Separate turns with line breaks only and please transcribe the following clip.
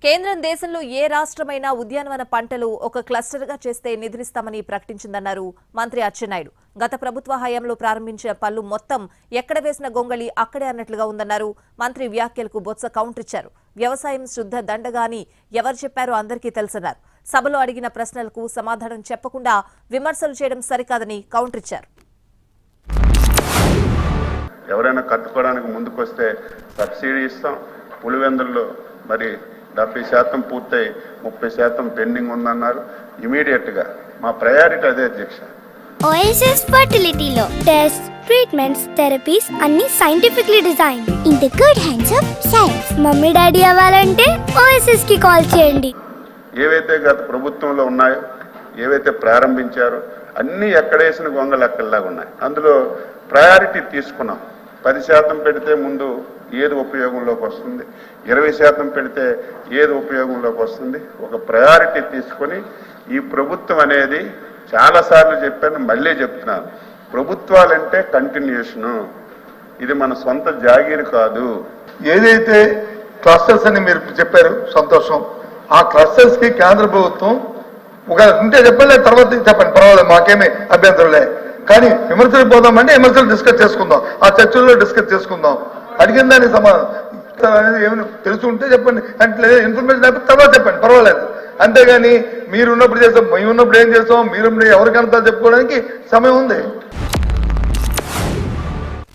కేంద్రం దేశంలో ఏ రాష్ట్రమైనా ఉద్యానవన పంటలు ఒక క్లస్టర్గా చేస్తే నిధులిస్తామని ప్రకటించిందన్నారు మంత్రి అచ్చెన్నాయుడు. గత ప్రభుత్వ హయాంలో ప్రారంభించిన పళ్ళు మొత్తం ఎక్కడ వేసిన గొంగళి అక్కడే అన్నట్లుగా ఉందన్నారు. మంత్రి వ్యాఖ్యలకు బొత్స కౌంటర్ ఇచ్చారు. వ్యవసాయం శుద్ధ దండగా అని ఎవరు చెప్పారో అందరికీ తెలుసన్నారు. సభలో అడిగిన ప్రశ్నలకు సమాధానం చెప్పకుండా విమర్శలు చేయడం సరికాదని కౌంటర్ ఇచ్చారు.
ఎవరైనా కట్టుకోవడానికి ముందుకొస్తే సబ్సిడీ ఇస్తాం. పులివెందుల్లో మరి 70% పూర్తయి 30% పెండింగ్ ఉందన్నారు. ఇమీడియట్ గా మా ప్రయారిటీ అదే అధ్యక్ష.
OSS ఫర్టిలిటీలో టెస్ట్ ట్రీట్మెంట్స్ థెరపీస్ అన్ని scientifically design in the good hands of science. Mummy daddy అవ్వాలంటే OSS కి కాల్ చేయండి.
ఏవైతే గత ప్రభుత్వంలో ఉన్నాయో, ఏవైతే ప్రారంభించారో అన్ని ఎక్కడేసిన గొంగలు అక్కడలాగా ఉన్నాయి. అందులో ప్రయారిటీ తీసుకున్నాం. 10% పెడితే ముందు ఏది ఉపయోగంలోకి వస్తుంది, 20% పెడితే ఏది ఉపయోగంలోకి వస్తుంది, ఒక ప్రయారిటీ తీసుకొని ఈ ప్రభుత్వం అనేది చాలాసార్లు చెప్పాను, మళ్ళీ చెప్తున్నాను. ప్రభుత్వాలంటే కంటిన్యూషను, ఇది మన సొంత జాగీరు కాదు.
ఏదైతే క్లస్టర్స్ అని మీరు చెప్పారు సంతోషం. ఆ క్లస్టర్స్ కి కేంద్ర ప్రభుత్వం ఒక ఉంటే చెప్పండి, తర్వాత చెప్పండి, పర్వాలేదు, మాకేమీ అభ్యంతరం లే. కానీ విమర్శలు పోదామంటే విమర్శలు డిస్కస్ చేసుకుందాం, ఆ చర్చల్లో డిస్కస్ చేసుకుందాం. అడిగిన దానికి సమాధానం అనేది ఏమైనా తెలుసుంటే చెప్పండి, అంటే ఇన్ఫర్మేషన్ లేకపోతే తర్వాత చెప్పండి, పర్వాలేదు. అంతేగాని మీరు ఉన్నప్పుడు చేస్తాం, మేము ఉన్నప్పుడు ఏం చేస్తాం, మీరు ఎవరికంతా చెప్పుకోవడానికి సమయం ఉంది.